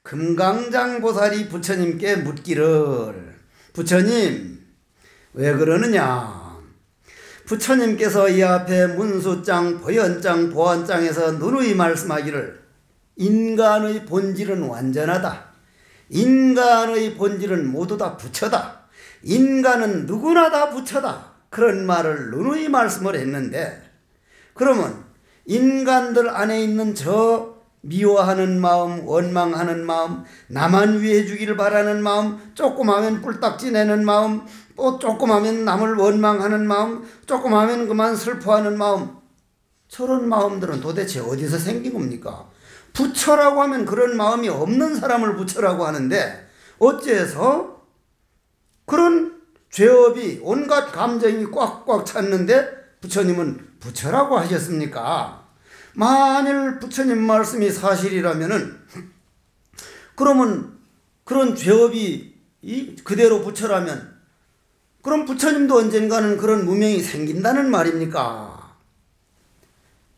금강장보살이 부처님께 묻기를 부처님 왜 그러느냐. 부처님께서 이 앞에 문수장, 보현장, 보안장에서 누누이 말씀하기를 인간의 본질은 완전하다. 인간의 본질은 모두 다 부처다. 인간은 누구나 다 부처다. 그런 말을 누누이 말씀을 했는데 그러면 인간들 안에 있는 저 미워하는 마음, 원망하는 마음, 나만 위해 주기를 바라는 마음, 조금 하면 뿔딱지 내는 마음, 또 조금 하면 남을 원망하는 마음, 조금 하면 그만 슬퍼하는 마음, 저런 마음들은 도대체 어디서 생긴 겁니까? 부처라고 하면 그런 마음이 없는 사람을 부처라고 하는데 어째서 그런 죄업이 온갖 감정이 꽉꽉 찼는데 부처님은 부처라고 하셨습니까? 만일 부처님 말씀이 사실이라면은 그러면 그런 죄업이 그대로 부처라면 그럼 부처님도 언젠가는 그런 무명이 생긴다는 말입니까?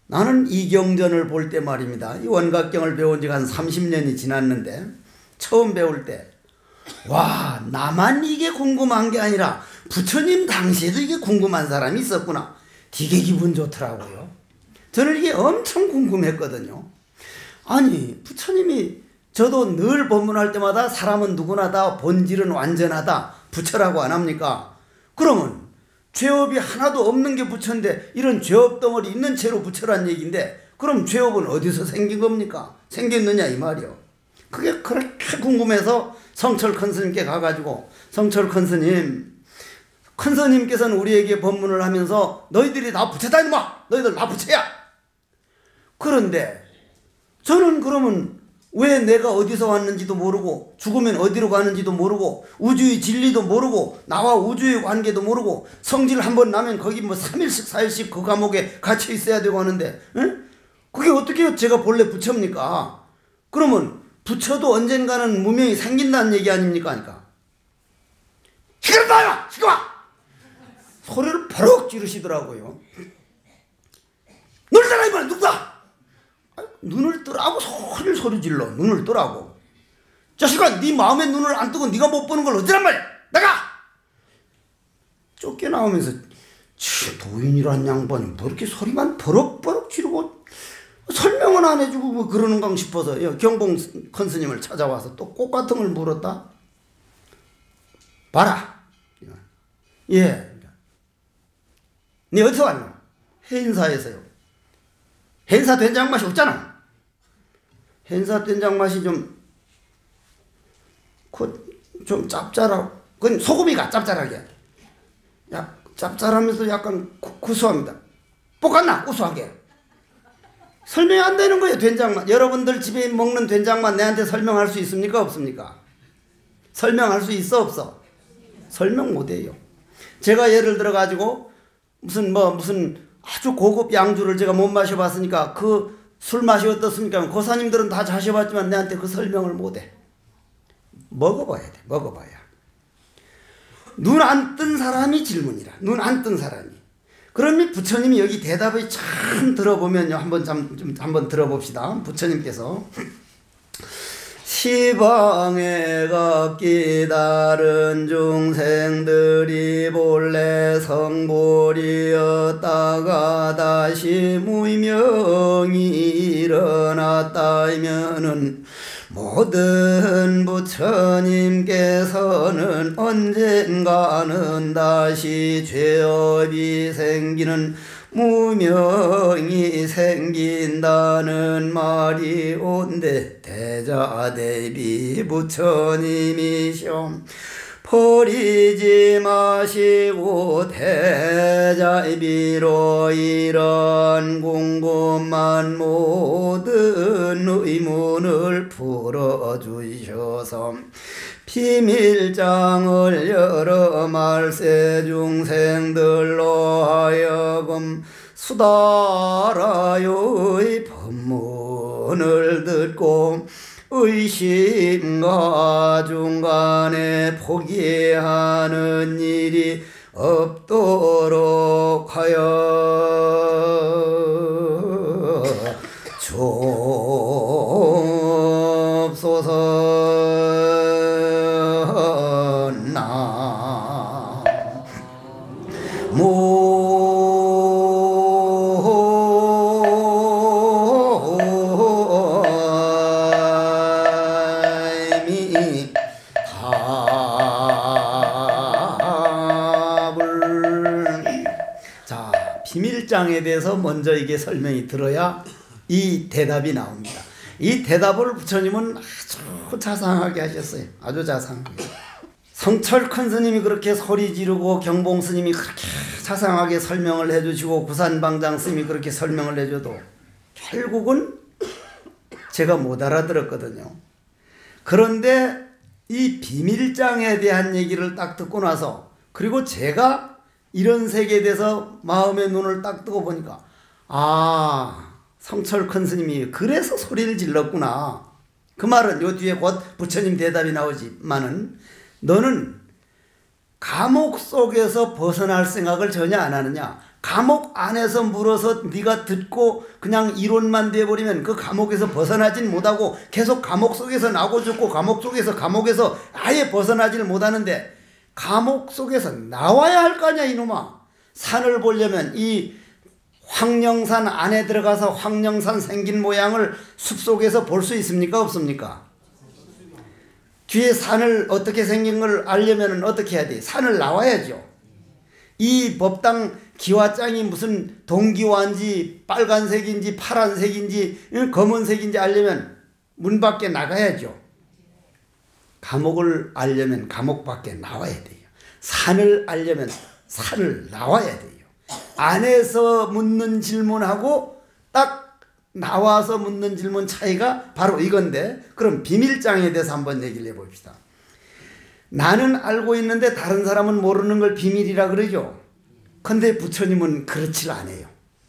나는 이 경전을 볼 때 말입니다. 이 원각경을 배운 지가 한 30년이 지났는데 처음 배울 때 와, 나만 이게 궁금한 게 아니라 부처님 당시에도 이게 궁금한 사람이 있었구나. 되게 기분 좋더라고요. 저는 이게 엄청 궁금했거든요. 아니 부처님이 저도 늘 법문할 때마다 사람은 누구나 다 본질은 완전하다 부처라고 안 합니까? 그러면 죄업이 하나도 없는 게 부처인데 이런 죄업 덩어리 있는 채로 부처란 얘기인데 그럼 죄업은 어디서 생긴 겁니까? 생겼느냐 이 말이요. 그게 그렇게 궁금해서 성철 큰 스님께 가가지고 성철 큰 스님, 큰 스님께서는 우리에게 법문을 하면서 너희들이 다 부처다 이놈아, 너희들 다 부처야. 그런데 저는 그러면 왜 내가 어디서 왔는지도 모르고 죽으면 어디로 가는지도 모르고 우주의 진리도 모르고 나와 우주의 관계도 모르고 성질 한번 나면 거기 뭐 3일씩 4일씩 그 감옥에 갇혀 있어야 되고 하는데 응? 그게 어떻게 제가 본래 부처입니까? 그러면 부처도 언젠가는 무명이 생긴다는 얘기 아닙니까? 그러니까 시끄럽다! 시끄러워! 소리를 버럭 지르시더라고요. 눈을 떠라 이번에 누구다! 눈을 뜨라고 소리 질러. 눈을 뜨라고. 자식아 네 마음의 눈을 안 뜨고 네가 못 보는 걸 어쩌란 말이야. 나가! 쫓겨나오면서 도인이란 양반이 뭐 이렇게 소리만 버럭버럭 지르고 설명은 안 해주고 뭐 그러는가 싶어서 경봉 큰 스님을 찾아와서 또 꽃 같은 걸 물었다. 봐라. 예. 네 어디서 왔나? 해인사에서요. 해인사 된장 맛이 없잖아. 해인사 된장 맛이 좀 짭짤하고, 그건 소금이가 짭짤하게. 짭짤하면서 약간 구수합니다. 볶았나? 구수하게. 설명이 안 되는 거예요, 된장맛. 여러분들 집에 먹는 된장맛 내한테 설명할 수 있습니까? 없습니까? 설명할 수 있어? 없어? 설명 못 해요. 제가 예를 들어 가지고 무슨 아주 고급 양주를 제가 못 마셔봤으니까 그 술 맛이 어떻습니까? 고사님들은 다 자셔봤지만 내한테 그 설명을 못 해. 먹어봐야 돼. 먹어봐야. 눈 안 뜬 사람이 질문이라. 눈 안 뜬 사람이. 그러면 부처님이 여기 대답을 참 들어보면요. 한번 들어봅시다. 부처님께서 시방에 각기 다른 중생들이 본래 성불이었다가 다시 무명이 일어났다면은 모든 부처님께서는 언젠가는 다시 죄업이 생기는 무명이 생긴다는 말이 온데 대자대비 부처님이시오. 버리지 마시고 대자비로 이런 궁금한 모든 의문을 풀어주셔서 비밀장을 열어 말세 중생들로 하여금 수다라의 법문을 듣고 의심과 중간에 포기하는 일이 없도록 하여 주옵소서. 비밀장에 대해서 먼저 이게 설명이 들어야 이 대답이 나옵니다. 이 대답을 부처님은 아주 자상하게 하셨어요. 아주 자상하게. 성철 큰 스님이 그렇게 소리 지르고 경봉 스님이 그렇게 자상하게 설명을 해주시고 구산방장 스님이 그렇게 설명을 해줘도 결국은 제가 못 알아들었거든요. 그런데 이 비밀장에 대한 얘기를 딱 듣고 나서, 그리고 제가 이런 세계에 대해서 마음의 눈을 딱 뜨고 보니까, 아, 성철 큰 스님이 그래서 소리를 질렀구나. 그 말은 요 뒤에 곧 부처님 대답이 나오지만은, 너는 감옥 속에서 벗어날 생각을 전혀 안 하느냐. 감옥 안에서 물어서 네가 듣고 그냥 이론만 돼버리면 그 감옥에서 벗어나진 못하고 계속 감옥 속에서 나고 죽고 감옥에서 아예 벗어나지를 못하는데, 감옥 속에서 나와야 할 거 아니야 이놈아. 산을 보려면 이 황령산 안에 들어가서 황령산 생긴 모양을 숲속에서 볼 수 있습니까 없습니까? 뒤에 산을 어떻게 생긴 걸 알려면 어떻게 해야 돼? 산을 나와야죠. 이 법당 기와장이 무슨 동기화인지 빨간색인지 파란색인지 검은색인지 알려면 문 밖에 나가야죠. 감옥을 알려면 감옥 밖에 나와야 돼요. 산을 알려면 산을 나와야 돼요. 안에서 묻는 질문하고 딱 나와서 묻는 질문 차이가 바로 이건데, 그럼 비밀장에 대해서 한번 얘기를 해봅시다. 나는 알고 있는데 다른 사람은 모르는 걸 비밀이라 그러죠. 근데 부처님은 그렇지 않아요.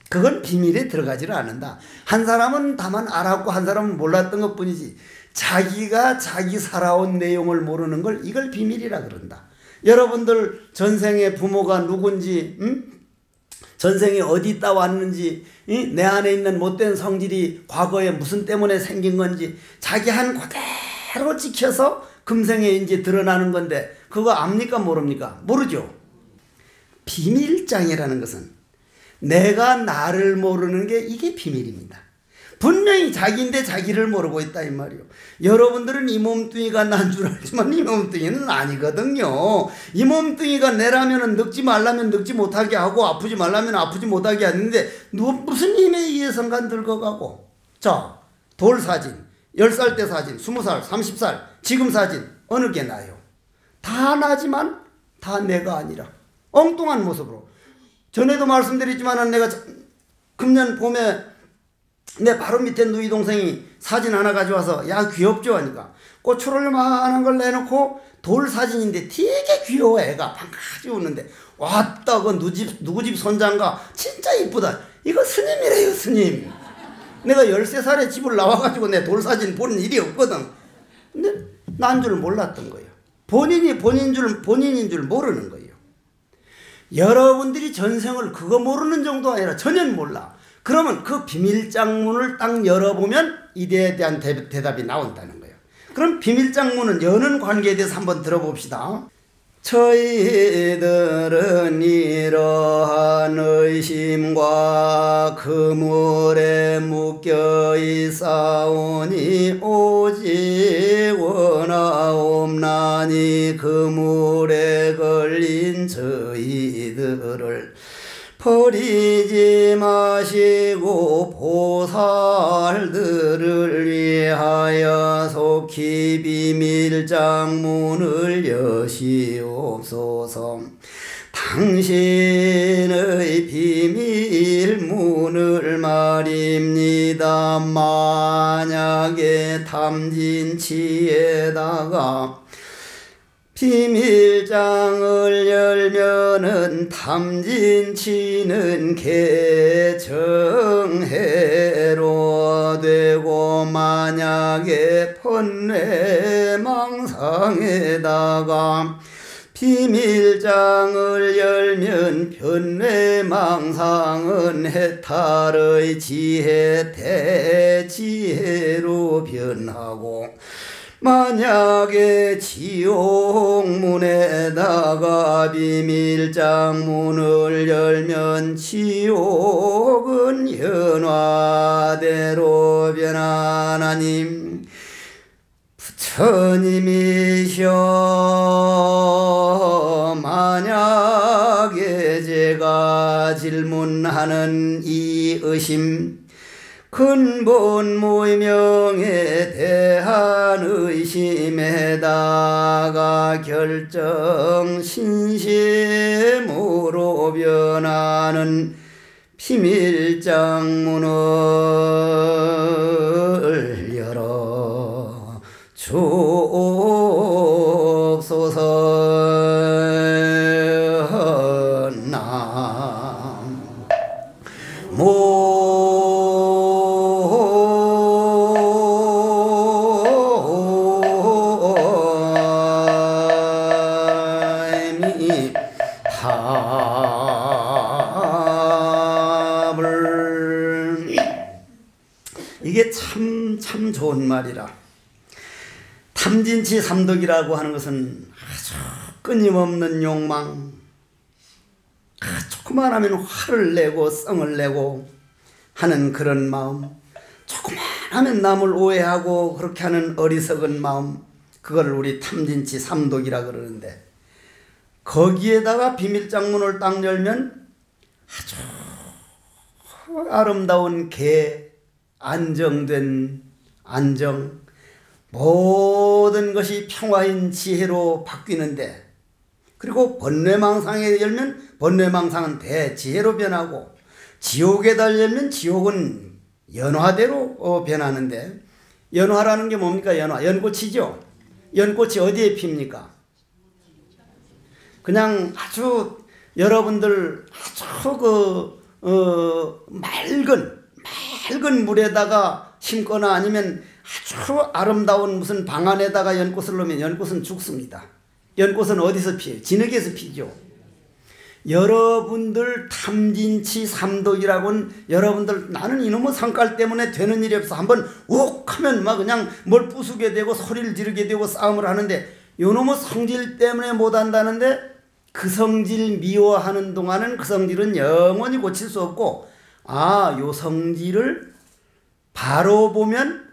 그건 비밀에 들어가지를 않는다. 한 사람은 다만 알았고 한 사람은 몰랐던 것 뿐이지, 자기가 자기 살아온 내용을 모르는 걸 이걸 비밀이라 그런다. 여러분들 전생의 부모가 누군지, 전생에 어디 있다 왔는지, 내 안에 있는 못된 성질이 과거에 무슨 때문에 생긴 건지 자기 한 그대로 지켜서 금생에 이제 드러나는 건데, 그거 압니까 모릅니까? 모르죠. 비밀장이라는 것은 내가 나를 모르는 게, 이게 비밀입니다. 분명히 자기인데 자기를 모르고 있다 이 말이요. 여러분들은 이 몸뚱이가 난 줄 알지만 이 몸뚱이는 아니거든요. 이 몸뚱이가 내라면 늙지 말라면 늙지 못하게 하고 아프지 말라면 아프지 못하게 하는데, 무슨 힘에 의해서인가 늙어가고. 자, 돌 사진, 10살 때 사진, 20살, 30살, 지금 사진 어느 게 나요? 다 나지만 다 내가 아니라 엉뚱한 모습으로. 전에도 말씀드렸지만 내가 금년 봄에 내 바로 밑에 누이 동생이 사진 하나 가져와서, 야 귀엽죠 하니까 고추를 만한 걸 내놓고 돌 사진인데 되게 귀여워. 애가 반가지 웃는데, 왔다 그 누구 집 손자인가 진짜 이쁘다. 이거 스님이래요 스님. 내가 13살에 집을 나와가지고 내 돌 사진 보는 일이 없거든. 근데 난 줄 몰랐던 거예요. 본인인 줄 모르는 거예요. 여러분들이 전생을 그거 모르는 정도 아니라 전혀 몰라. 그러면 그 비밀장문을 딱 열어보면 이에 대한 대답이 나온다는 거예요. 그럼 비밀장문은 여는 관계에 대해서 한번 들어봅시다. 저희들은 이러한 의심과 그물에 묶여 있사오니 오직 원하옵나니 그물에 걸린 저희들을 버리지 마시고 보살들을 위하여 속히 비밀장문을 여시옵소서. 당신의 비밀문을 말입니다. 만약에 탐진치에다가 비밀장을 열면은 탐진치는 개정해로 되고, 만약에 번뇌망상에다가 비밀장을 열면 변뇌망상은 해탈의 지혜 대지혜로 변하고, 만약에 지옥문에다가 비밀장문을 열면 지옥은 현화대로 변하나님 부처님이셔. 만약에 제가 질문하는 이 의심 근본 모명에 대한 의심에다가 결정 신심으로 변하는 비밀장문을 열어 주옵소서. 나모 이게 참 좋은 말이라. 탐진치 삼독이라고 하는 것은 아주 끊임없는 욕망, 조그만 하면 화를 내고 성을 내고 하는 그런 마음, 조그만 하면 남을 오해하고 그렇게 하는 어리석은 마음, 그걸 우리 탐진치 삼독이라 그러는데, 거기에다가 비밀장문을 딱 열면 아주 아름다운 개, 안정된 안정, 모든 것이 평화인 지혜로 바뀌는데, 그리고 번뇌망상에 열면 번뇌망상은 대지혜로 변하고, 지옥에다 열면 지옥은 연화대로 변하는데, 연화라는 게 뭡니까? 연화, 연꽃이죠. 연꽃이 어디에 핍니까? 그냥 아주 여러분들 아주 맑은 물에다가 심거나 아니면 아주 아름다운 무슨 방 안에다가 연꽃을 넣으면 연꽃은 죽습니다. 연꽃은 어디서 피해요? 진흙에서 피죠. 여러분들 탐진치 삼독이라고는, 여러분들 나는 이놈의 성깔 때문에 되는 일이 없어 한번 욱 하면 막 그냥 뭘 부수게 되고 소리를 지르게 되고 싸움을 하는데, 요놈의 성질 때문에 못한다는데, 그 성질 미워하는 동안은 그 성질은 영원히 고칠 수 없고, 요 성질을 바로 보면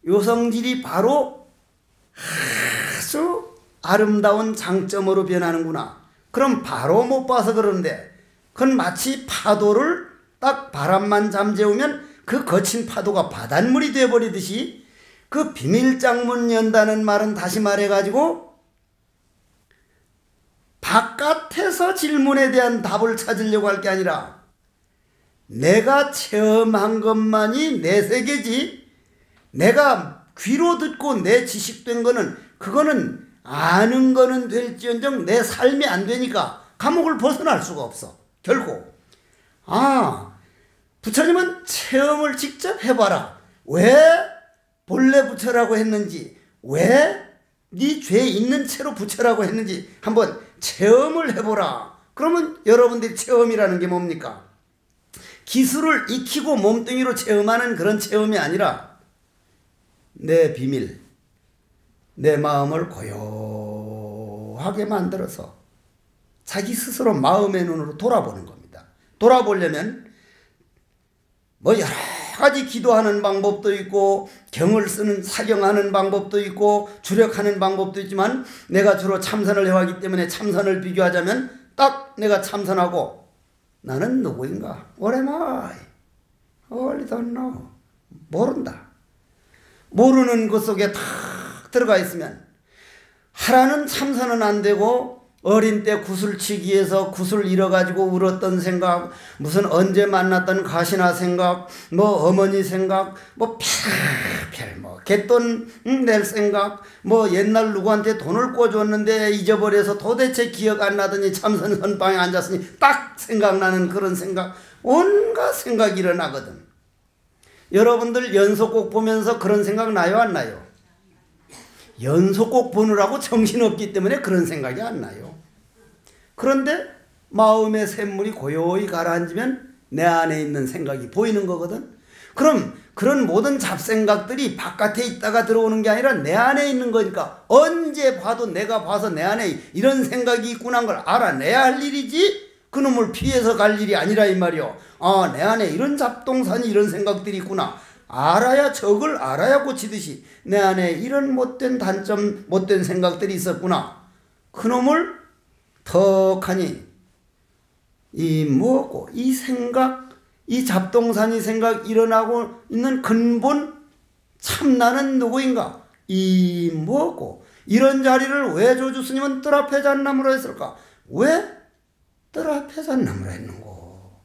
요 성질이 바로 아주 아름다운 장점으로 변하는구나. 그럼 바로 못 봐서 그러는데, 그건 마치 파도를 딱 바람만 잠재우면 그 거친 파도가 바닷물이 되어버리듯이, 그 비밀장문 연다는 말은 다시 말해가지고 바깥에서 질문에 대한 답을 찾으려고 할 게 아니라 내가 체험한 것만이 내 세계지, 내가 귀로 듣고 내 지식된 거는, 그거는 아는 거는 될지언정 내 삶이 안 되니까 감옥을 벗어날 수가 없어. 결국 부처님은 체험을 직접 해봐라. 왜 본래 부처라고 했는지, 왜 네 죄 있는 채로 부처라고 했는지 한번 체험을 해보라. 그러면 여러분들이 체험이라는 게 뭡니까? 기술을 익히고 몸뚱이로 체험하는 그런 체험이 아니라 내 비밀, 내 마음을 고요하게 만들어서 자기 스스로 마음의 눈으로 돌아보는 겁니다. 돌아보려면 뭐 여러 가지 기도하는 방법도 있고, 경을 쓰는 사경하는 방법도 있고, 주력하는 방법도 있지만, 내가 주로 참선을 해왔기 때문에 참선을 비교하자면 딱 내가 참선하고 나는 누구인가? What am I? Oh, I don't know. 모른다. 모르는 것 속에 탁 들어가 있으면 하라는 참선은 안 되고, 어린 때 구슬치기에서 구슬 잃어가지고 울었던 생각, 무슨 언제 만났던 가시나 생각, 뭐 어머니 생각, 뭐 별별 뭐 갯돈 낼 생각, 뭐 옛날 누구한테 돈을 꿔줬는데 잊어버려서 도대체 기억 안 나더니 참선 선방에 앉았으니 딱 생각나는 그런 생각, 온갖 생각이 일어나거든. 여러분들 연속곡 보면서 그런 생각 나요, 안 나요? 연속곡 보느라고 정신없기 때문에 그런 생각이 안 나요. 그런데 마음의 샘물이 고요히 가라앉으면 내 안에 있는 생각이 보이는 거거든. 그럼 그런 모든 잡생각들이 바깥에 있다가 들어오는 게 아니라 내 안에 있는 거니까 언제 봐도 내가 봐서 내 안에 이런 생각이 있구나 걸 알아내야 할 일이지 그놈을 피해서 갈 일이 아니라 이 말이요. 아, 내 안에 이런 잡동사니 이런 생각들이 있구나. 알아야 적을 알아야 고치듯이 내 안에 이런 못된 단점 못된 생각들이 있었구나. 그놈을 턱하니 이 뭐고 이 생각 이 잡동사니 생각 일어나고 있는 근본 참나는 누구인가? 이 뭐고 이런 자리를 왜 조주 스님은 뜰 앞에 잣나무로 했을까? 왜 뜰 앞에 잣나무로 했는고?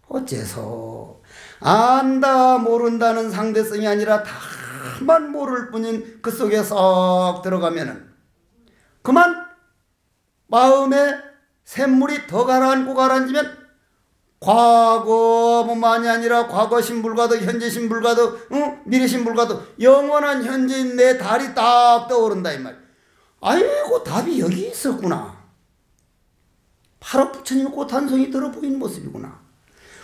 어째서 안다 모른다는 상대성이 아니라 다만 모를 뿐인 그 속에 썩 들어가면은 그만 마음에 샘물이 더 가라앉고 가라앉으면 과거뿐만이 아니라 과거 신불과도 현재 신불과도 미래 신불과도 영원한 현재인 내 달이 딱 떠오른다 이 말. 아이고 답이 여기 있었구나. 바로 부처님의 고탄성이 들어 보이는 모습이구나.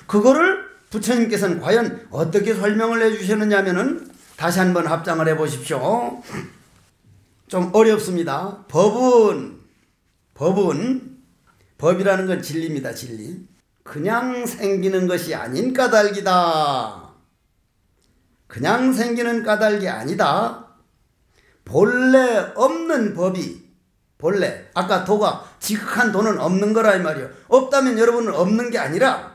그거를 부처님께서는 과연 어떻게 설명을 해주셨느냐 하면은 다시 한번 합장을 해 보십시오. 좀 어렵습니다. 법이라는 건 진리입니다. 진리. 그냥 생기는 것이 아닌 까닭이다. 그냥 생기는 까닭이 아니다. 본래 없는 법이 본래 아까 도가 지극한 도는 없는 거라 이 말이에요. 없다면 여러분은 없는 게 아니라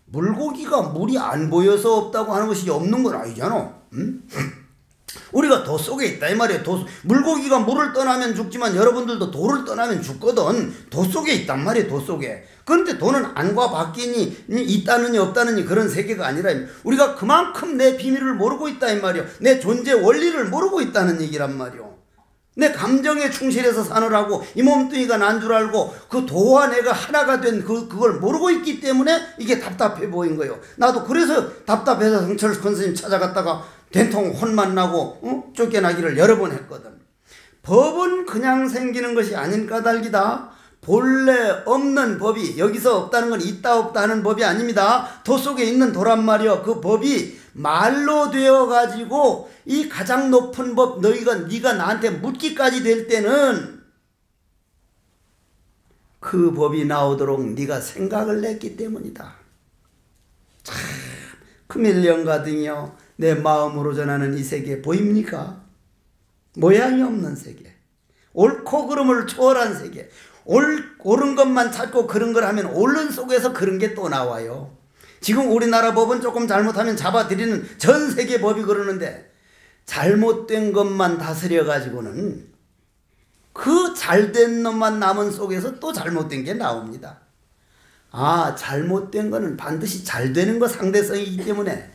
물고기가 물이 안 보여서 없다고 하는 것이 없는 건 아니잖아. 응? 우리가 도 속에 있다 이 말이에요. 물고기가 물을 떠나면 죽지만 여러분들도 도를 떠나면 죽거든. 도 속에 있단 말이에요. 도 속에. 그런데 도는 안과 밖이니 있다느니 없다느니 그런 세계가 아니라 우리가 그만큼 내 비밀을 모르고 있다 이 말이에요. 내 존재 원리를 모르고 있다는 얘기란 말이에요. 내 감정에 충실해서 사느라고 이 몸뚱이가 난 줄 알고 그 도와 내가 하나가 된 그걸 모르고 있기 때문에 이게 답답해 보인 거예요. 나도 그래서 답답해서 성철 선생님 찾아갔다가 된통 혼만 나고 쫓겨나기를 여러 번 했거든. 법은 그냥 생기는 것이 아닌 까닭이다. 본래 없는 법이 여기서 없다는 건 있다 없다 하는 법이 아닙니다. 도 속에 있는 도란 말이요. 그 법이 말로 되어 가지고 이 가장 높은 법 네가 나한테 묻기까지 될 때는 그 법이 나오도록 네가 생각을 냈기 때문이다. 참 크밀령가등이여 내 마음으로 전하는 이 세계 보입니까? 모양이 없는 세계, 옳고 그름을 초월한 세계. 옳은 것만 찾고 그런 걸 하면 옳은 속에서 그런 게 또 나와요. 지금 우리나라 법은 조금 잘못하면 잡아들이는 전 세계 법이 그러는데 잘못된 것만 다스려 가지고는 그 잘된 놈만 남은 속에서 또 잘못된 게 나옵니다. 아, 잘못된 거는 반드시 잘 되는 거 상대성이기 때문에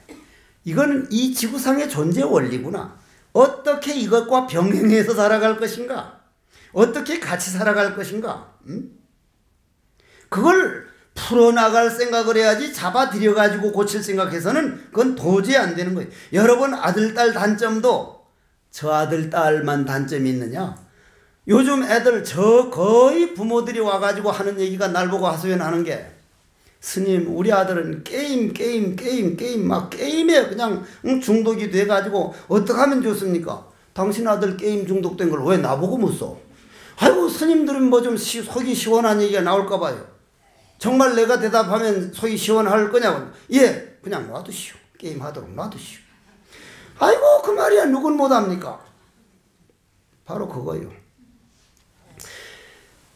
이거는 이 지구상의 존재 원리구나. 어떻게 이것과 병행해서 살아갈 것인가? 어떻게 같이 살아갈 것인가? 그걸 풀어나갈 생각을 해야지 잡아들여가지고 고칠 생각해서는 그건 도저히 안 되는 거예요. 여러분 아들, 딸 단점도 저 아들, 딸만 단점이 있느냐? 요즘 애들 거의 부모들이 와가지고 하는 얘기가 날 보고 하소연하는 게 스님 우리 아들은 게임 막 게임에 그냥 중독이 돼가지고 어떻게 하면 좋습니까? 당신 아들 게임 중독된 걸 왜 나보고 묻소? 아이고 스님들은 뭐 좀 속이 시원한 얘기가 나올까 봐요. 정말 내가 대답하면 속이 시원할 거냐고. 예, 그냥 놔두시오. 게임하도록 놔두시오. 아이고 그 말이야 누군 못합니까? 바로 그거요.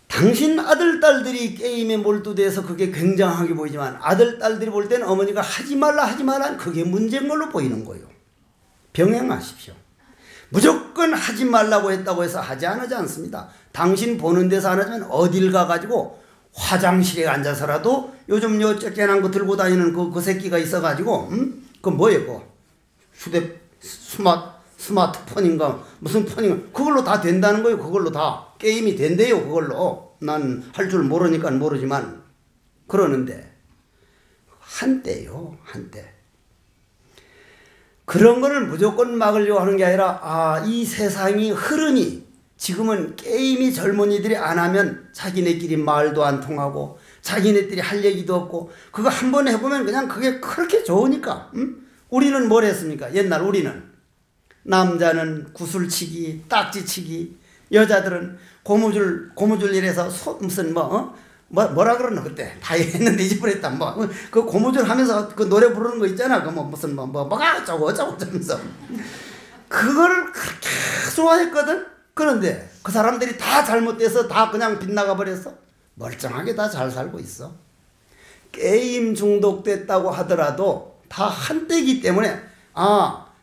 당신 아들, 딸들이 게임에 몰두돼서 그게 굉장하게 보이지만 아들, 딸들이 볼 때는 어머니가 하지 말라 그게 문제인 걸로 보이는 거예요. 병행하십시오. 무조건 하지 말라고 했다고 해서 하지 않습니다. 당신 보는 데서 안 하지만 어딜 가가지고 화장실에 앉아서라도 요즘 요 쬐깨난 거 들고 다니는 그 새끼가 있어가지고 그 뭐예요? 스마트폰인가 무슨 폰인가 그걸로 다 된다는 거예요. 그걸로 다 게임이 된대요. 그걸로 난 할 줄 모르니까 모르지만 그러는데 한때요. 한때 그런 거를 무조건 막으려고 하는 게 아니라 이 세상이 흐르니 지금은 게임이 젊은이들이 안 하면 자기네끼리 말도 안 통하고 자기네들이 할 얘기도 없고 그거 한번 해보면 그냥 그게 그렇게 좋으니까 우리는 뭘 했습니까? 옛날 우리는 남자는 구슬치기, 딱지치기, 여자들은 고무줄 이래서 무슨 뭐라 그러나 그때 다 했는데 잊어버렸다. 그 고무줄 하면서 그 노래 부르는 거 있잖아. 그 무슨 뭐가 어쩌고 하면서 그걸 그렇게 좋아했거든. 그런데 그 사람들이 다 잘못돼서 다 그냥 빗나가 버렸어. 멀쩡하게 다 잘 살고 있어. 게임 중독됐다고 하더라도 다 한때이기 때문에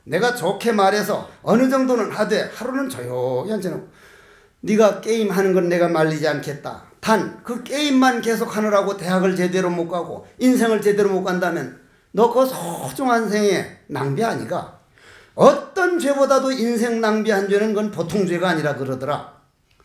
내가 좋게 말해서 어느 정도는 하되 하루는 조용히 앉아놓고 네가 게임하는 건 내가 말리지 않겠다. 단 그 게임만 계속 하느라고 대학을 제대로 못 가고 인생을 제대로 못 간다면 너 그 소중한 생에 낭비 아니가? 어떤 죄보다도 인생 낭비한 죄는 건 보통 죄가 아니라 그러더라.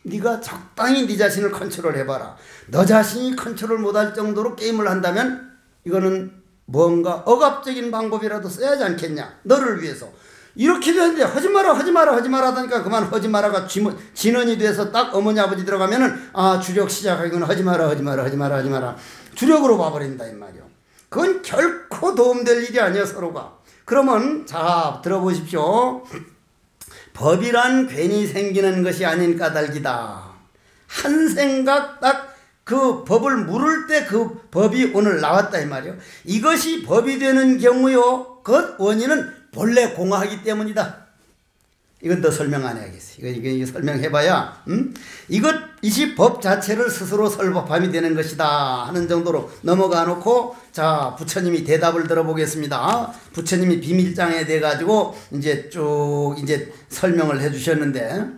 네가 적당히 네 자신을 컨트롤해봐라. 너 자신이 컨트롤 못할 정도로 게임을 한다면 이거는 뭔가 억압적인 방법이라도 써야지 않겠냐. 너를 위해서. 이렇게 되는데 하지마라 하다니까 그만 하지마라가 진원이 돼서 딱 어머니 아버지 들어가면은 주력 시작하기는 하지마라 주력으로 봐버린다 이 말이요. 그건 결코 도움될 일이 아니야 서로가. 그러면 자 들어보십시오. 법이란 괜히 생기는 것이 아닌 까닭이다. 한 생각 딱 그 법을 물을 때 그 법이 오늘 나왔다 이 말이요. 이것이 법이 되는 경우요. 그 원인은 본래 공하기 때문이다. 이건 더 설명 안 해야겠어. 이거 설명해봐야 이것이 법 자체를 스스로 설법함이 되는 것이다 하는 정도로 넘어가 놓고 자 부처님이 대답을 들어보겠습니다. 부처님이 비밀장에 대 가지고 이제 쭉 이제 설명을 해주셨는데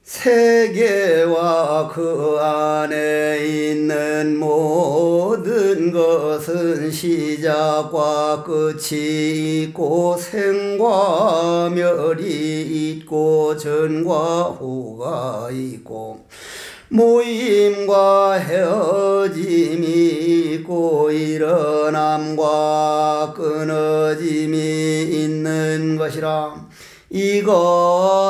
세계와 그 안에 있는 모든 것은 시작과 끝이 있고 생과 멸이 있고 전과 후가 있고 모임과 헤어짐이 있고 일어남과 끊어짐이 있는 것이라.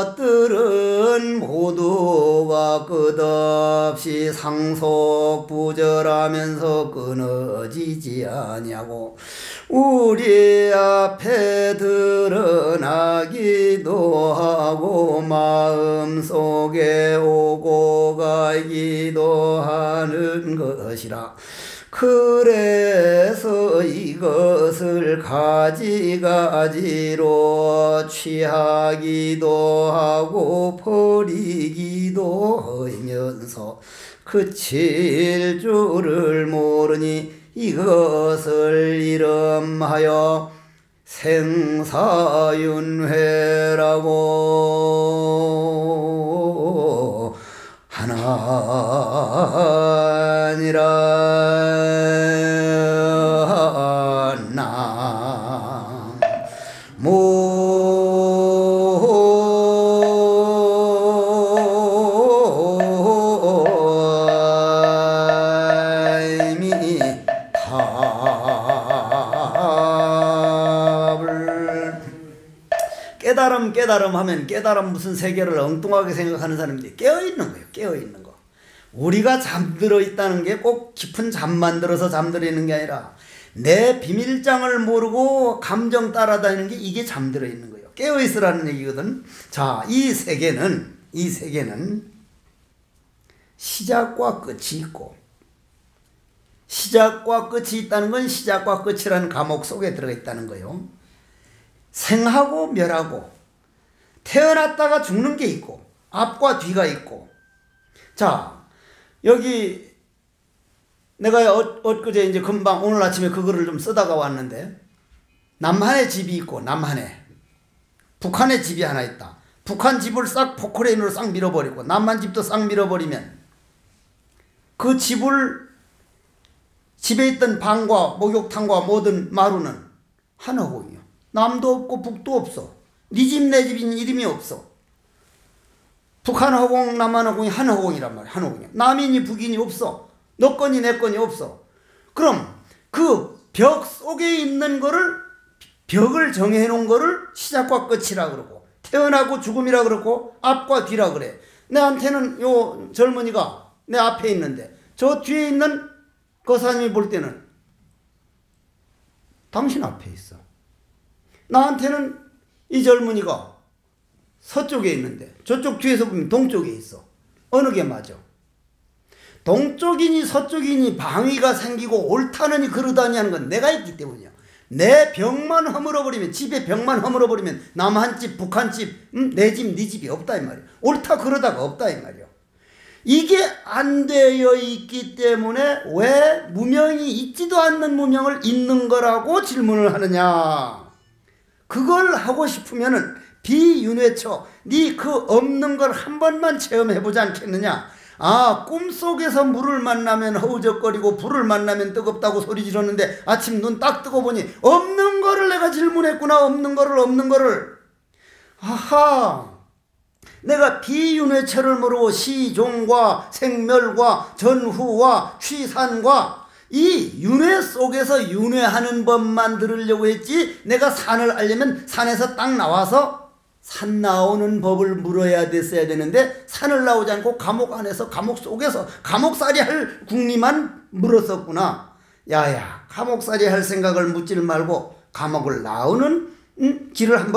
이것들은 모두가 끝없이 상속부절하면서 끊어지지 아니하고 우리 앞에 드러나기도 하고 마음속에 오고 가기도 하는 것이라. 그래서 이것을 가지가지로 취하기도 하고 버리기도 하면서 그칠 줄을 모르니 이것을 이름하여 생사윤회라고 하나니라. 깨달음 하면 깨달음 무슨 세계를 엉뚱하게 생각하는 사람들이 깨어있는 거예요. 깨어있는 거. 우리가 잠들어 있다는 게 꼭 깊은 잠만 들어서 잠들어 있는 게 아니라 내 비밀장을 모르고 감정 따라다니는 게 이게 잠들어 있는 거예요. 깨어있으라는 얘기거든. 자, 이 세계는 시작과 끝이 있고 시작과 끝이 있다는 건 시작과 끝이라는 과목 속에 들어가 있다는 거예요. 생하고 멸하고 태어났다가 죽는 게 있고 앞과 뒤가 있고. 자 여기 내가 엊그제 이제 금방 오늘 아침에 그거를 좀 쓰다가 왔는데 남한의 집이 있고 남한에 북한의 집이 하나 있다. 북한 집을 싹 포크레인으로 싹 밀어버리고 남한 집도 싹 밀어버리면 그 집에 있던 방과 목욕탕과 모든 마루는 한허공이요. 남도 없고 북도 없어. 네 집 내 집인 이름이 없어. 북한 허공 남한 허공이 한 허공이란 말이야. 한 허공이야. 남인이 북인이 없어. 너 건이 내 건이 없어. 그럼 그 벽 속에 있는 거를 벽을 정해 놓은 거를 시작과 끝이라 그러고 태어나고 죽음이라 그러고 앞과 뒤라 그래. 내한테는 요 젊은이가 내 앞에 있는데 저 뒤에 있는 그 사람이 볼 때는 당신 앞에 있어. 나한테는 이 젊은이가 서쪽에 있는데 저쪽 뒤에서 보면 동쪽에 있어. 어느 게 맞아? 동쪽이니 서쪽이니 방위가 생기고 옳다느니 그러다니 하는 건 내가 있기 때문이야. 내 벽만 허물어버리면, 집에 벽만 허물어버리면 남한 집, 북한 집, 내 집, 네 집이 없다 이 말이야. 옳다 그러다가 없다 이 말이야. 이게 안 되어 있기 때문에 왜 무명이 있지도 않는 무명을 있는 거라고 질문을 하느냐. 그걸 하고 싶으면은 비윤회처, 네 그 없는 걸 한 번만 체험해보지 않겠느냐. 아, 꿈속에서 물을 만나면 허우적거리고 불을 만나면 뜨겁다고 소리 지르는데 아침 눈 딱 뜨고 보니 없는 거를 내가 질문했구나. 없는 거를. 아하, 내가 비윤회처를 모르고 시종과 생멸과 전후와 취산과 이 윤회 속에서 윤회하는 법만 들으려고 했지, 내가 산을 알려면 산에서 딱 나와서 산 나오는 법을 물어야 됐어야 되는데 산을 나오지 않고 감옥 안에서 감옥 속에서 감옥살이 할 궁리만 물었었구나. 야야, 감옥살이 할 생각을 묻지를 말고 감옥을 나오는 길을 한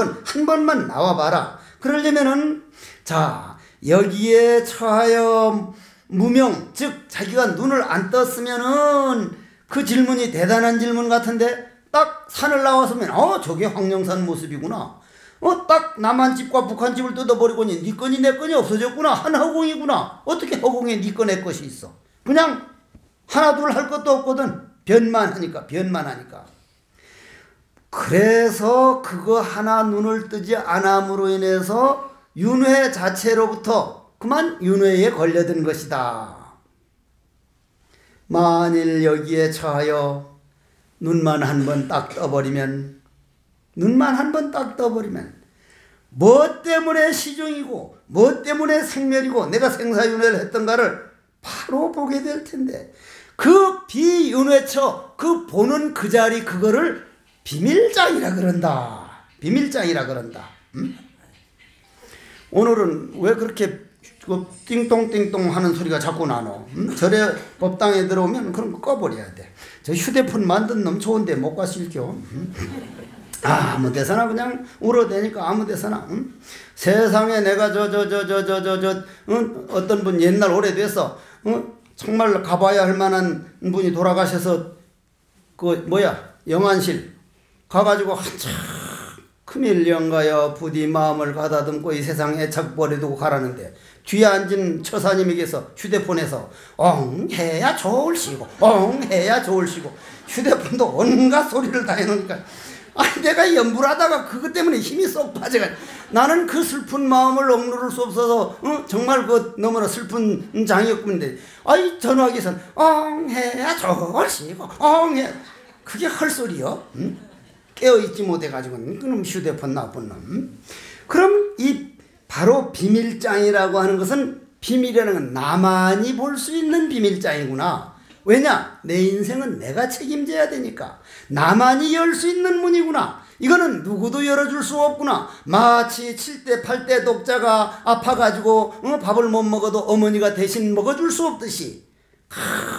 번만 나와봐라. 그러려면은 자, 여기에 처하여 무명, 즉 자기가 눈을 안 떴으면은 그 질문이 대단한 질문 같은데, 딱 산을 나왔으면 저게 황령산 모습이구나. 딱 남한 집과 북한 집을 뜯어버리고니 네 건이 내 건이 없어졌구나. 한 허공이구나. 어떻게 허공에 네 거 내 것이 있어? 그냥 하나 둘 할 것도 없거든. 변만 하니까. 그래서 그거 하나 눈을 뜨지 않음으로 인해서 윤회 자체로부터 그만 윤회에 걸려든 것이다. 만일 여기에 처하여 눈만 한 번 딱 떠버리면, 뭐 때문에 시종이고 뭐 때문에 생멸이고 내가 생사윤회를 했던가를 바로 보게 될 텐데, 그 비윤회처, 그 보는 그 자리, 그거를 비밀장이라 그런다. 오늘은 왜 그렇게 띵똥띵똥 하는 소리가 자꾸 나노? 절에 법당에 들어오면 그런 거 꺼버려야 돼. 저 휴대폰 만든 놈 좋은데 못 가실겨. 아무 데서나 그냥 울어대니까 아무 데서나. 세상에 내가 어떤 분 옛날 오래돼서 정말 가봐야 할 만한 분이 돌아가셔서 영안실 가가지고 한참 금일령가여 부디 마음을 가다듬고 이 세상 애착 버려두고 가라는데, 뒤에 앉은 처사님에게서 휴대폰에서 엉해야 좋을시고 휴대폰도 온갖 소리를 다 해놓으니까 내가 연불하다가 그것 때문에 힘이 쏙 빠져가지고, 나는 그 슬픈 마음을 억누를 수 없어서 정말 그 너무나 슬픈 장이었는데, 전화기에서는 엉해야 좋을시고 그게 헐소리요? 깨어있지 못해가지고 그놈 휴대폰 나쁜 놈. 그럼 이 바로 비밀장이라고 하는 것은, 비밀이라는 건 나만이 볼 수 있는 비밀장이구나. 왜냐? 내 인생은 내가 책임져야 되니까 나만이 열 수 있는 문이구나. 이거는 누구도 열어줄 수 없구나. 마치 7대 8대 독자가 아파가지고 밥을 못 먹어도 어머니가 대신 먹어줄 수 없듯이,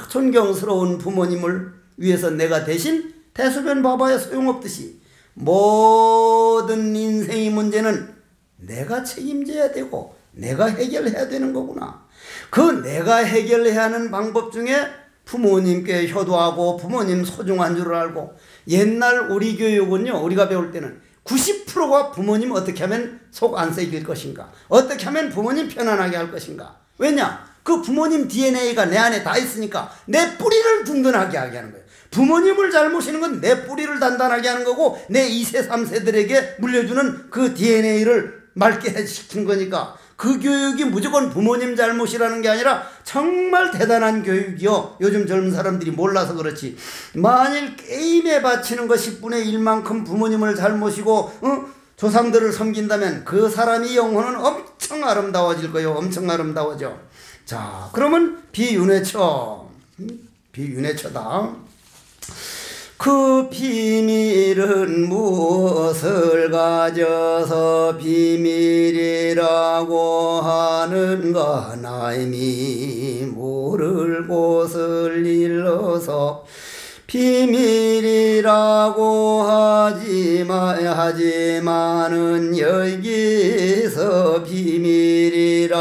존경스러운 부모님을 위해서 내가 대신 대소변 봐봐야 소용없듯이, 모든 인생의 문제는 내가 책임져야 되고 내가 해결해야 되는 거구나. 그 내가 해결해야 하는 방법 중에 부모님께 효도하고 부모님 소중한 줄 알고, 옛날 우리 교육은요, 우리가 배울 때는 90%가 부모님 어떻게 하면 속 안 썩일 것인가, 어떻게 하면 부모님 편안하게 할 것인가. 왜냐? 그 부모님 DNA가 내 안에 다 있으니까 내 뿌리를 든든하게 하게 하는 거예요. 부모님을 잘 모시는 건 내 뿌리를 단단하게 하는 거고, 내 2세 3세들에게 물려주는 그 DNA를 맑게 시킨 거니까, 그 교육이 무조건 부모님 잘못이라는 게 아니라 정말 대단한 교육이요. 요즘 젊은 사람들이 몰라서 그렇지. 만일 게임에 바치는 것 10분의 1만큼 부모님을 잘 모시고 조상들을 섬긴다면 그 사람이 영혼은 엄청 아름다워질 거예요. 엄청 아름다워져. 자, 그러면 비윤회처다. 그 비밀은 무엇을 가져서 비밀이라고 하는가. 나임이 모를 곳을 일러서 비밀이라고 하지만은 여기서 비밀이라고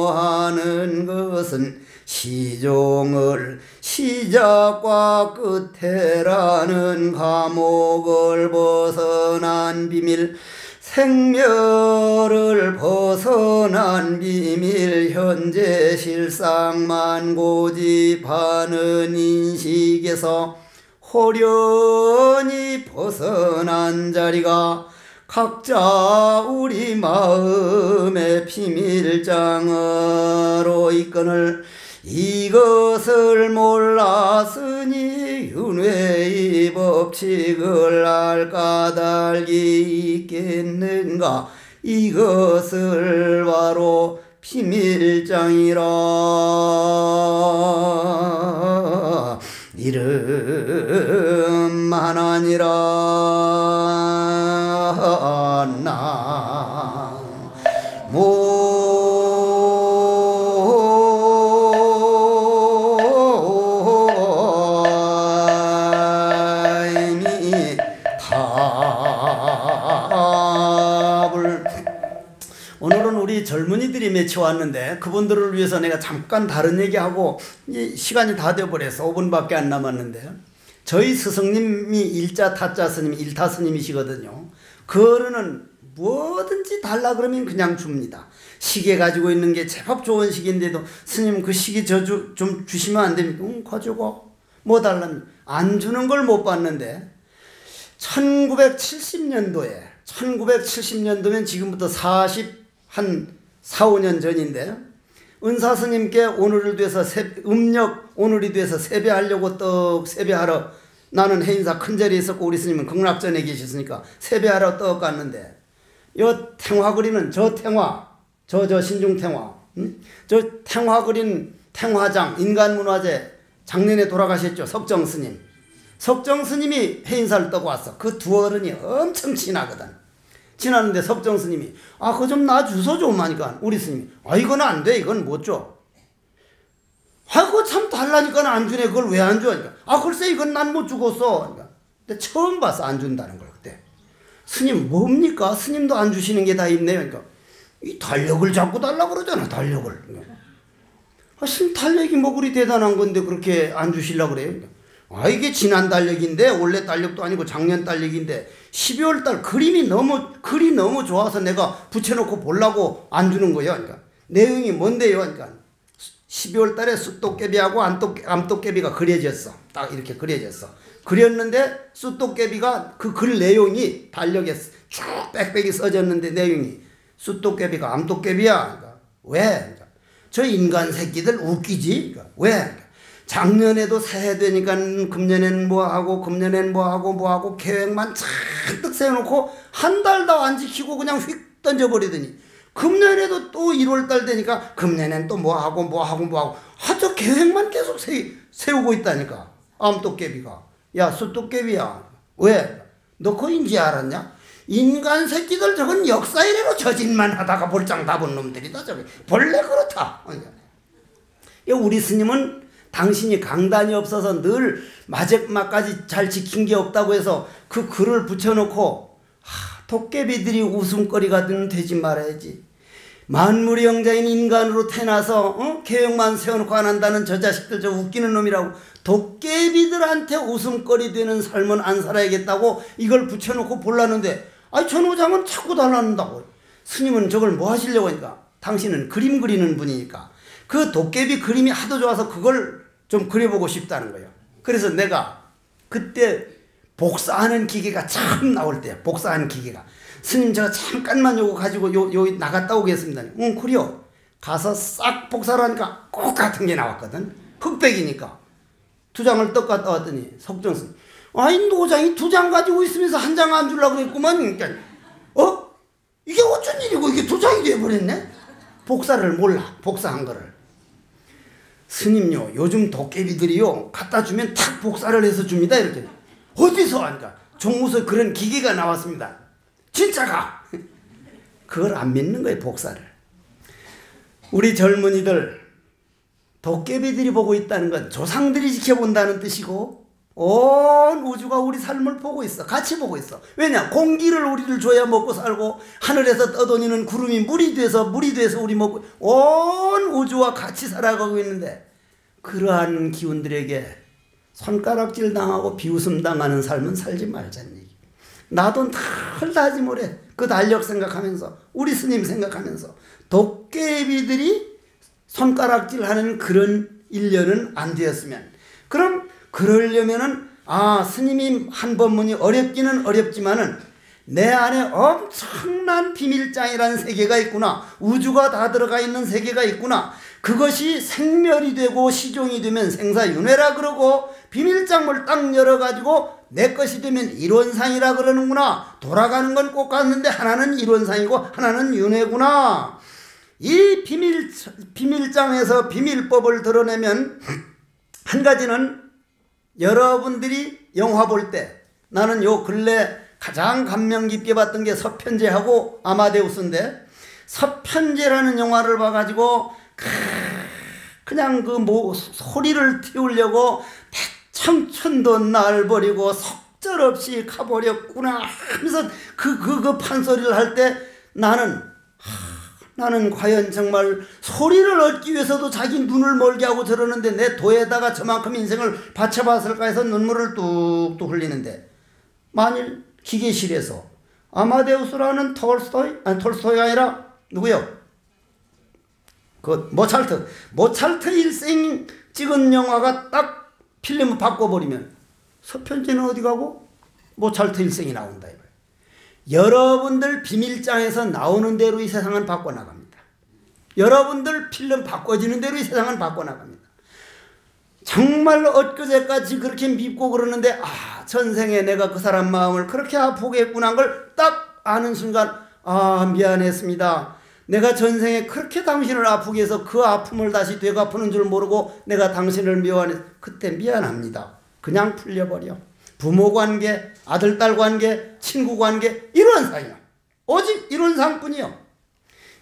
하는 것은 시종을 시작과 끝에라는 감옥을 벗어난 비밀, 생멸을 벗어난 비밀, 현재 실상만 고집하는 인식에서 호련히 벗어난 자리가 각자 우리 마음의 비밀장으로 이끈을, 이것을 몰랐으니 윤회의 법칙을 알 까닭이 있겠는가. 이것을 바로 비밀장이라 이름하나니라. 나무 오늘은 우리 젊은이들이 맺혀 왔는데 그분들을 위해서 내가 잠깐 다른 얘기하고, 시간이 다 되어버려서 5분밖에 안 남았는데, 저희 스승님이 일자 타자 스님, 일타 스님이시거든요. 그거는 뭐든지 달라 그러면 그냥 줍니다. 시계 가지고 있는 게 제법 좋은 시계인데도 스님 그 시계 좀 주시면 안 됩니까? 가지고 뭐 달라면 안 주는 걸 못 봤는데, 1970년도면 지금부터 4, 5년 전인데, 은사스님께 오늘을 돼서 음력 오늘이 돼서 세배하려고 떡 세배하러, 나는 해인사 큰 자리에 있었고 우리 스님은 극락전에 계셨으니까 세배하러 떡 갔는데, 요 탱화 그리는 저 신중탱화, 저 탱화 그린 탱화장 인간문화재 작년에 돌아가셨죠. 석정스님. 석정스님이 해인사를 떠고 왔어. 그 두 어른이 엄청 친하거든. 지나는데 석정스님이 그거 좀 나 주소 좀 하니까 우리 스님이 이건 안 돼, 이건 못 줘. 그거 참 달라니까 안 주네. 그걸 왜 안 줘? 그러니까 글쎄 이건 난 못 주겠어. 그러니까 근데 처음 봤어, 안 준다는 걸. 그때 스님 뭡니까? 스님도 안 주시는 게 다 있네요. 그러니까 이 달력을 자꾸 달라 그러잖아, 달력을. 그러니까 스님 달력이 뭐 그리 대단한 건데 그렇게 안 주시려고 그래요. 그러니까 이게 지난 달력인데, 원래 달력도 아니고 작년 달력인데 12월 달 글이 너무 좋아서 내가 붙여놓고 보려고 안 주는 거예요. 그러니까 내용이 뭔데요? 그러니까 12월 달에 숫도깨비하고 암도깨비가 그려졌어. 딱 이렇게 그려졌어. 그렸는데 숫도깨비가 그 글 내용이 달력에 쭉 빽빽이 써졌는데 내용이 숫도깨비가 암도깨비야. 그러니까 왜? 그러니까 저 인간 새끼들 웃기지? 그러니까 왜? 그러니까 작년에도 새해 되니까 금년엔 뭐하고 금년엔 뭐하고 계획만 잔뜩 세워놓고 한 달도 안 지키고 그냥 휙 던져버리더니, 금년에도 또 1월달 되니까 금년엔 또 뭐하고 저 계획만 계속 세우고 있다니까. 암도깨비가. 야 숫도깨비야, 왜? 너 그거 인지 알았냐? 인간 새끼들 저건 역사 이래로 저짓만 하다가 볼장 답은 놈들이다. 저게 본래 그렇다. 우리 스님은 당신이 강단이 없어서 늘 마지막까지 잘 지킨 게 없다고 해서 그 글을 붙여놓고 도깨비들이 웃음거리가 되지 말아야지. 만물의 영자인 인간으로 태어나서 계획만 세워놓고 안 한다는 저 자식들, 저 웃기는 놈이라고 도깨비들한테 웃음거리 되는 삶은 안 살아야겠다고 이걸 붙여놓고 볼라는데, 저 노장은 자꾸 달라는다고. 스님은 저걸 뭐 하시려고 하니까, 당신은 그림 그리는 분이니까 그 도깨비 그림이 하도 좋아서 그걸 좀 그려보고 싶다는 거예요. 그래서 내가 그때 복사하는 기계가 처음 나올 때, 복사하는 기계가, 스님 제가 잠깐만 요거 가지고 요 나갔다 오겠습니다. 그래요. 가서 싹 복사를 하니까 꼭 같은 게 나왔거든. 흑백이니까. 2장을 떡 갔다 왔더니 석정스님, 노장이 2장 가지고 있으면서 한 장 안 주려고 그랬구만. 그러니까 이게 어쩐 일이고 이게 2장이 돼버렸네. 복사를 몰라, 복사한 거를. 스님요, 요즘 도깨비들이요 갖다 주면 탁 복사를 해서 줍니다. 이렇게. 어디서 하니까 종무소에 그런 기계가 나왔습니다. 진짜가. 그걸 안 믿는 거예요, 복사를. 우리 젊은이들, 도깨비들이 보고 있다는 건 조상들이 지켜본다는 뜻이고, 온 우주가 우리 삶을 보고 있어. 같이 보고 있어. 왜냐? 공기를 우리를 줘야 먹고 살고, 하늘에서 떠도니는 구름이 물이 돼서 우리 먹고, 온 우주와 같이 살아가고 있는데, 그러한 기운들에게 손가락질 당하고 비웃음 당하는 삶은 살지 말자는 얘기. 나도 늘 다지 모래 그 달력 생각하면서, 우리 스님 생각하면서, 도깨비들이 손가락질하는 그런 일련은 안 되었으면, 그럼 그러려면은 스님이 한 법문이 어렵기는 어렵지만은 내 안에 엄청난 비밀장이라는 세계가 있구나, 우주가 다 들어가 있는 세계가 있구나, 그것이 생멸이 되고 시종이 되면 생사윤회라 그러고, 비밀장을 딱 열어가지고 내 것이 되면 이론상이라 그러는구나, 돌아가는 건 꼭 같는데 하나는 이론상이고 하나는 윤회구나. 이 비밀장에서 비밀법을 드러내면, 한 가지는 여러분들이 영화 볼 때, 나는 요 근래 가장 감명 깊게 봤던 게 서편제하고 아마데우스인데, 서편제라는 영화를 봐가지고 그냥 소리를 틔우려고 백청천도 날 버리고 속절없이 가버렸구나 하면서 그 판소리를 할 때 나는 과연 정말 소리를 얻기 위해서도 자기 눈을 멀게 하고 저러는데 내 도에다가 저만큼 인생을 바쳐봤을까 해서 눈물을 뚝뚝 흘리는데, 만일 기계실에서 아마데우스라는 톨스토이가 아니라 누구요? 그 모차르트 일생 찍은 영화가 딱 필름을 바꿔버리면 서편제는 어디 가고 모차르트 일생이 나온다. 여러분들 비밀장에서 나오는 대로 이 세상은 바꿔나갑니다. 여러분들 필름 바꿔지는 대로 이 세상은 바꿔나갑니다. 정말 엊그제까지 그렇게 밉고 그러는데, 전생에 내가 그 사람 마음을 그렇게 아프게 했구나 걸 딱 아는 순간, 미안했습니다. 내가 전생에 그렇게 당신을 아프게 해서 그 아픔을 다시 되갚는 줄 모르고 내가 당신을 미워하네. 그때 미안합니다. 그냥 풀려버려. 부모 관계, 아들, 딸 관계, 친구 관계, 이런 사이야. 오직 이런 상뿐이요.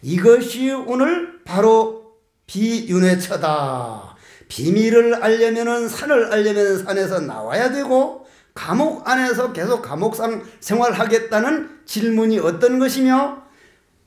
이것이 오늘 바로 비윤회처다. 비밀을 알려면은, 산을 알려면 산에서 나와야 되고, 감옥 안에서 계속 감옥상 생활하겠다는 질문이 어떤 것이며,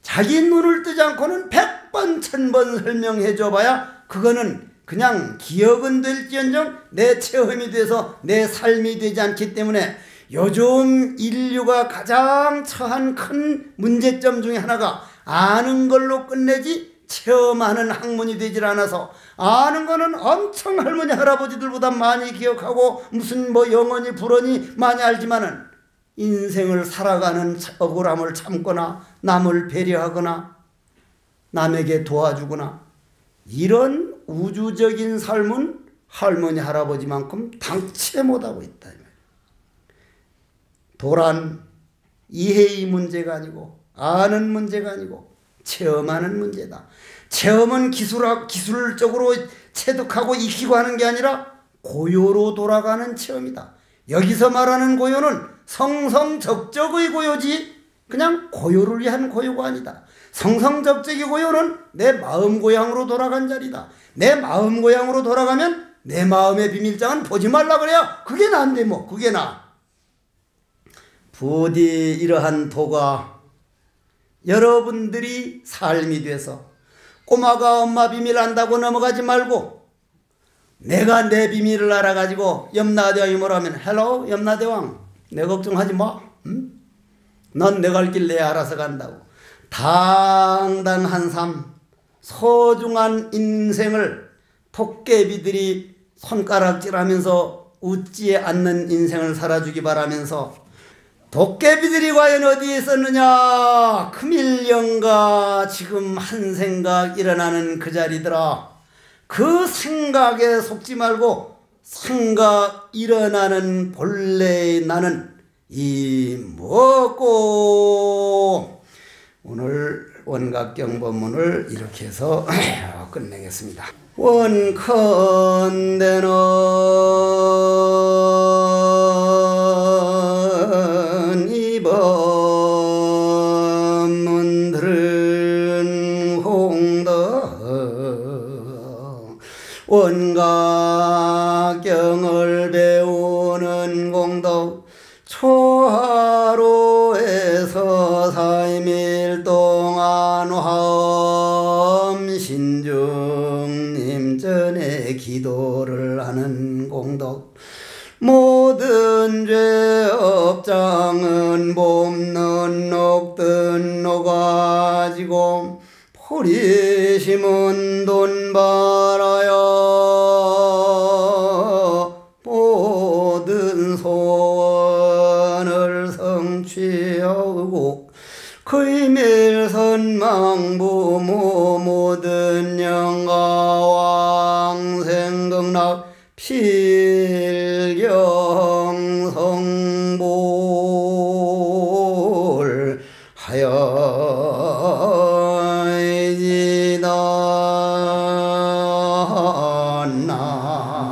자기 눈을 뜨지 않고는 100번, 1000번 설명해 줘봐야 그거는 그냥 기억은 될지언정 내 체험이 돼서 내 삶이 되지 않기 때문에, 요즘 인류가 가장 처한 큰 문제점 중에 하나가 아는 걸로 끝내지 체험하는 학문이 되질 않아서, 아는 거는 엄청 할머니 할아버지들보다 많이 기억하고 무슨 영어니 불어니 많이 알지만은, 인생을 살아가는 억울함을 참거나 남을 배려하거나 남에게 도와주거나 이런 우주적인 삶은 할머니 할아버지만큼 당체 못하고 있다. 도란 이해의 문제가 아니고, 아는 문제가 아니고 체험하는 문제다. 체험은 기술적으로 체득하고 익히고 하는 게 아니라 고요로 돌아가는 체험이다. 여기서 말하는 고요는 성성적적의 고요지 그냥 고요를 위한 고요가 아니다. 성성적적의 고요는 내 마음 고향으로 돌아간 자리다. 내 마음 고향으로 돌아가면 내 마음의 비밀장은 보지 말라 그래야 그게 난데 그게 나. 부디 이러한 도가 여러분들이 삶이 돼서, 꼬마가 엄마 비밀 안다고 넘어가지 말고, 내가 내 비밀을 알아가지고 염라대왕이 뭐라면, 헬로 염라대왕, 내 걱정하지 마. 응? 넌 내 갈 길 내가 알아서 간다고. 당당한 삶, 소중한 인생을 토깨비들이 손가락질하면서 웃지 않는 인생을 살아주기 바라면서, 도깨비들이 과연 어디에 있었느냐? 금일령가 지금 한 생각 일어나는 그 자리더라. 그 생각에 속지 말고 생각 일어나는 본래의 나는 이 무엇고. 오늘 원각경법문을 이렇게 해서 끝내겠습니다. 원컨대는 이 법문들은 홍덕 원각경을 배우는 위해 기도를 하는 공덕. 모든 죄 업장은 봄는 녹든 녹아지고 포리 심은 돈 벌어요. 모든 소원을 성취하고 거의밀선망 부모 모든 영가왕 생극락 필경 성볼 하여지다 나모